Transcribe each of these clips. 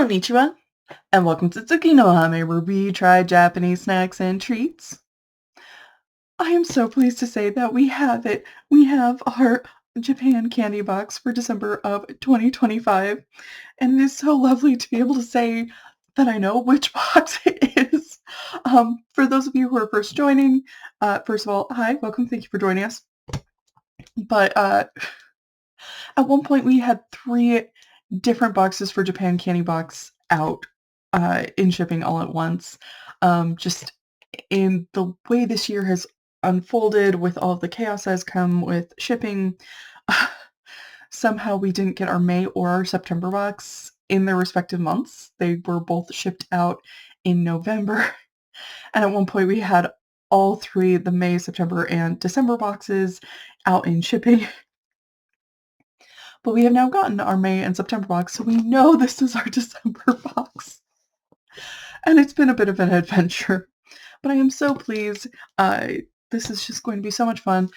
Konnichiwa, and welcome to Tsuki no Hame, where we try Japanese snacks and treats. I am so pleased to say that we have it. We have our Japan candy box for December of 2025, and it is so lovely to be able to say that I know which box it is. For those of you who are first joining, first of all, hi, welcome, thank you for joining us. But at one point we had 3 different boxes for Japan candy box out in shipping all at once. Just in the way this year has unfolded with all of the chaos that has come with shipping, somehow we didn't get our May or our September box in their respective months. They were both shipped out in November. And at one point we had all 3, the May, September, and December boxes out in shipping. But we have now gotten our May and September box, so we know this is our December box. And it's been a bit of an adventure. But I am so pleased. This is just going to be so much fun.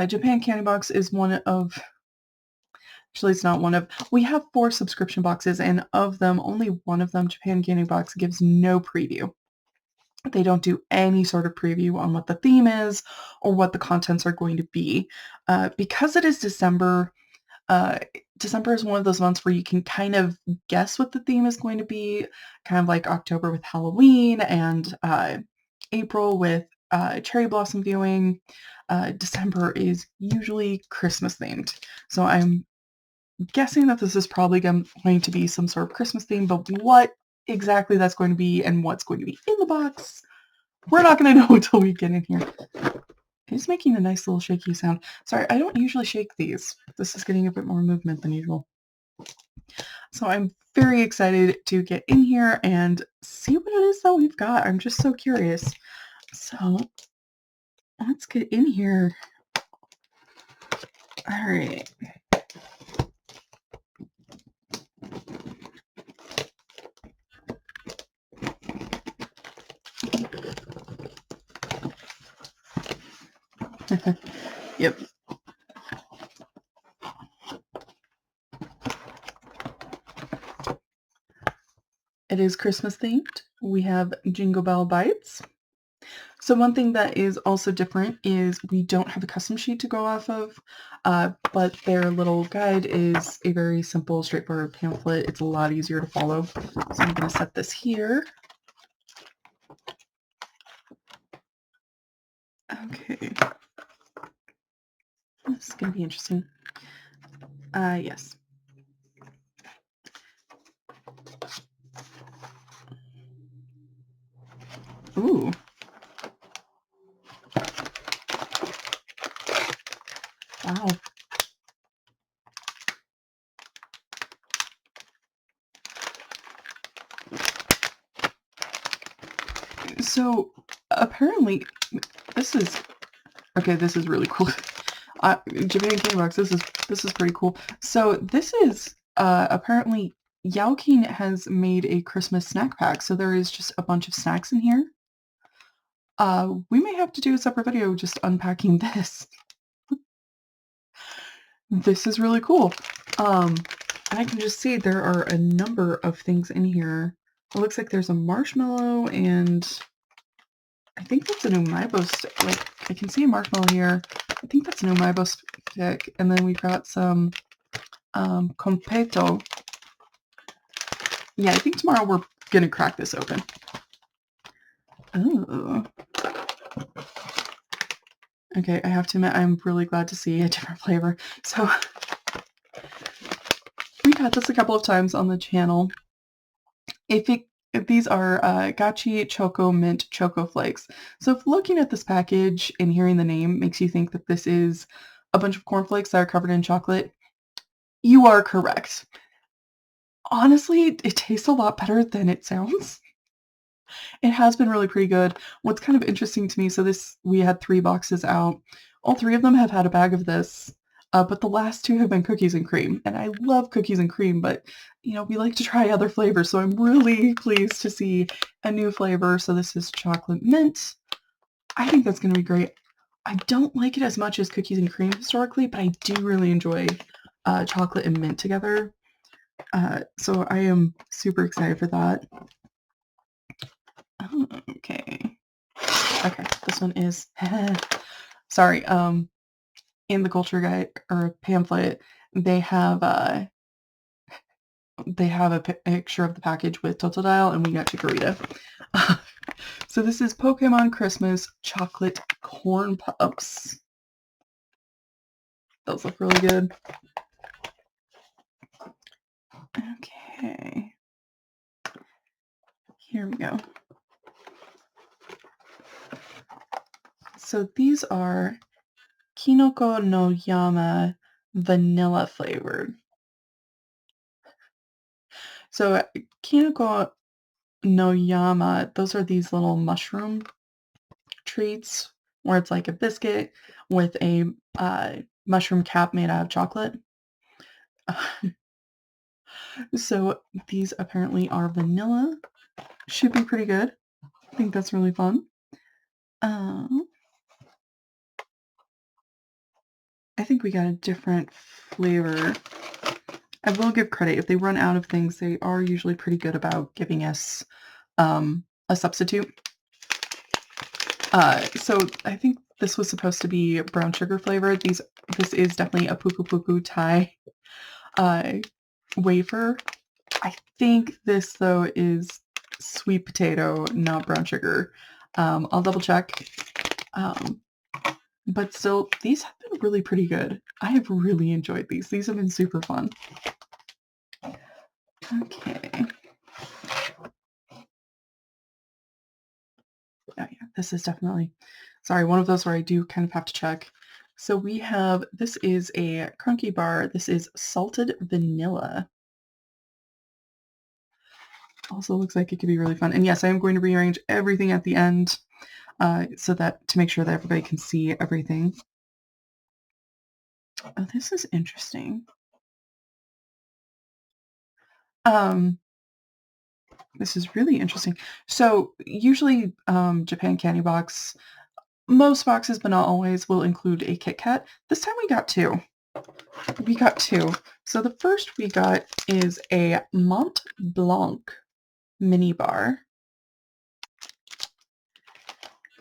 Japan Candy Box is one of... Actually, it's not one of... We have 4 subscription boxes, and of them, only one of them, Japan Candy Box, gives no preview. They don't do any sort of preview on what the theme is or what the contents are going to be. Because it is December... December is one of those months where you can kind of guess what the theme is going to be, kind of like October with Halloween and April with cherry blossom viewing. December is usually Christmas themed. So I'm guessing that this is probably going to be some sort of Christmas theme, but what exactly that's going to be and what's going to be in the box, we're not going to know until we get in here. It's making a nice little shaky sound. Sorry, I don't usually shake these. This is getting a bit more movement than usual. So I'm very excited to get in here and see what it is that we've got. I'm just so curious. So let's get in here. All right. Yep. It is Christmas themed. We have Jingle Bell Bites. So one thing that is also different is we don't have a custom sheet to go off of, but their little guide is a very simple, straightforward pamphlet. It's a lot easier to follow. So I'm going to set this here. Okay. This is going to be interesting. Yes. Ooh. Wow. So apparently this is really cool. Japan Candy Box, this is pretty cool. So this is apparently Yaokin has made a Christmas snack pack. So there is just a bunch of snacks in here. We may have to do a separate video just unpacking this. This is really cool. I can just see there are a number of things in here. It looks like there's a marshmallow, and I think that's an umaibo stick. Like, I can see a marshmallow here. I think that's an umaibo stick. And then we've got some competo. Yeah, I think tomorrow we're gonna crack this open. Oh. Okay, I have to admit, I'm really glad to see a different flavor. So, we've had this a couple of times on the channel. If these are Gachi Choco Mint Choco Flakes. So if looking at this package and hearing the name makes you think that this is a bunch of cornflakes that are covered in chocolate, you are correct. Honestly, it tastes a lot better than it sounds. It has been really pretty good. What's kind of interesting to me, so we had 3 boxes out. All 3 of them have had a bag of this, but the last 2 have been cookies and cream. And I love cookies and cream, but, you know, we like to try other flavors, so I'm really pleased to see a new flavor. So this is chocolate mint. I think that's going to be great. I don't like it as much as cookies and cream historically, but I do really enjoy chocolate and mint together. So I am super excited for that. Okay. Okay, this one is sorry, in the culture guide or pamphlet, they have, uh they have a picture of the package with Totodile, and we got Chikorita. So this is Pokemon Christmas Chocolate Corn Puffs. Those look really good. Okay. Here we go. So these are Kinoko no Yama vanilla flavored. So Kinoko no Yama, those are these little mushroom treats where it's like a biscuit with a mushroom cap made out of chocolate. So these apparently are vanilla. Should be pretty good. I think that's really fun. Um, I think we got a different flavor. I will give credit. If they run out of things, they are usually pretty good about giving us a substitute. So I think this was supposed to be brown sugar flavored. This is definitely a puku puku Thai wafer. I think this though is sweet potato, not brown sugar. I'll double check. But still, these have been really pretty good. I have really enjoyed these. These have been super fun. Okay. Oh yeah, this is definitely, sorry, one of those where I do kind of have to check. So we have, this is a Crunky Bar. This is salted vanilla. Also looks like it could be really fun. And yes, I am going to rearrange everything at the end so that to make sure that everybody can see everything. Oh, this is interesting. This is really interesting. So usually Japan Candy Box, most boxes, but not always, will include a Kit Kat. This time we got two. We got two. So the first we got is a Mont Blanc mini bar.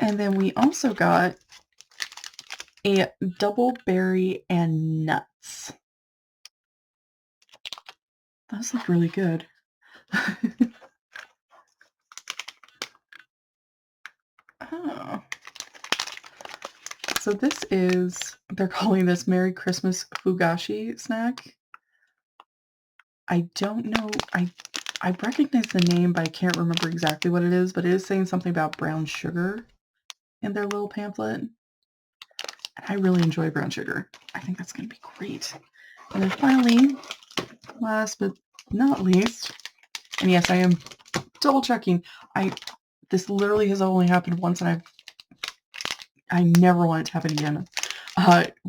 And then we also got a double berry and nuts. Those look really good. Oh. So this is, they're calling this Merry Christmas Fugashi snack. I don't know, I recognize the name, but I can't remember exactly what it is, but it is saying something about brown sugar in their little pamphlet. And I really enjoy brown sugar. I think that's going to be great. And then finally, last but not least, and yes, I am double checking. This literally has only happened once, and I never want it to happen again.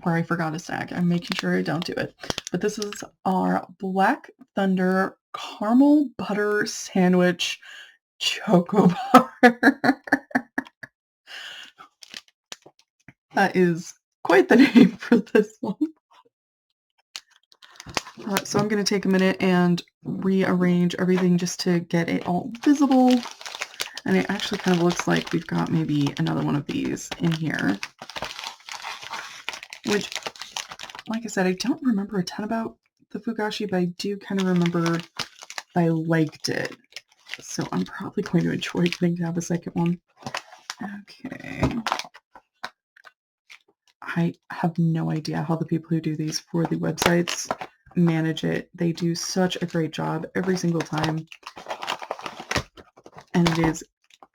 Where I forgot a snack. I'm making sure I don't do it. But this is our Black Thunder Caramel Butter Sandwich Choco Bar. That is quite the name for this one. So I'm going to take a minute and rearrange everything just to get it all visible. And it actually kind of looks like we've got maybe another one of these in here. Which, like I said, I don't remember a ton about the Fugashi, but I do kind of remember I liked it. So I'm probably going to enjoy getting to have a second one. Okay. I have no idea how the people who do these for the websites manage it. They do such a great job every single time. And it is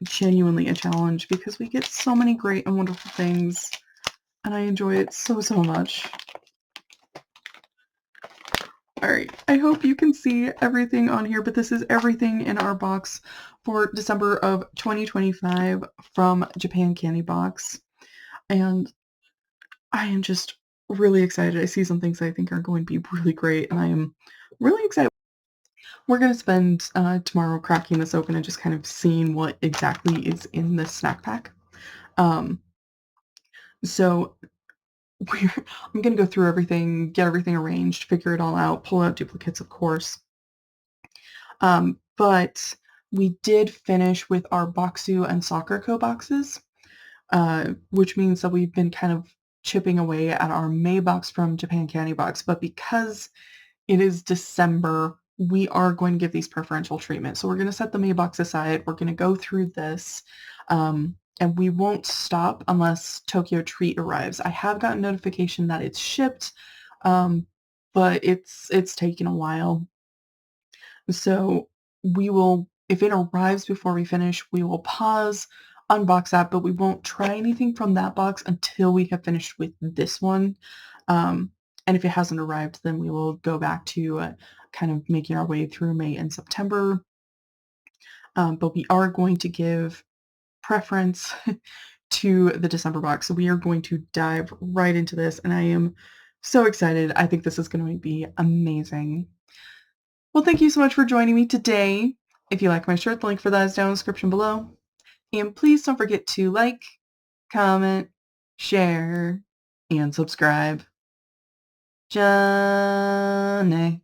genuinely a challenge because we get so many great and wonderful things. And I enjoy it so, so much. Alright, I hope you can see everything on here, but this is everything in our box for December of 2025 from Japan Candy Box. And I am just really excited. I see some things I think are going to be really great, and I am really excited. We're going to spend tomorrow cracking this open and just kind of seeing what exactly is in this snack pack. So I'm going to go through everything, get everything arranged, figure it all out, pull out duplicates, of course. But we did finish with our Boxu and Soccer Co boxes, which means that we've been kind of chipping away at our May box from Japan Candy Box. But because it is December, we are going to give these preferential treatment. So we're going to set the May box aside. We're going to go through this, and we won't stop unless Tokyo Treat arrives. I have gotten notification that it's shipped, um, but it's taken a while. So we will, if it arrives before we finish, we will pause, unbox that, but we won't try anything from that box until we have finished with this one. Um, and if it hasn't arrived, then we will go back to kind of making our way through May and September. But we are going to give preference to the December box. So we are going to dive right into this, and I am so excited. I think this is going to be amazing. Well, thank you so much for joining me today. If you like my shirt, the link for that is down in the description below. And please don't forget to like, comment, share, and subscribe. Johnny.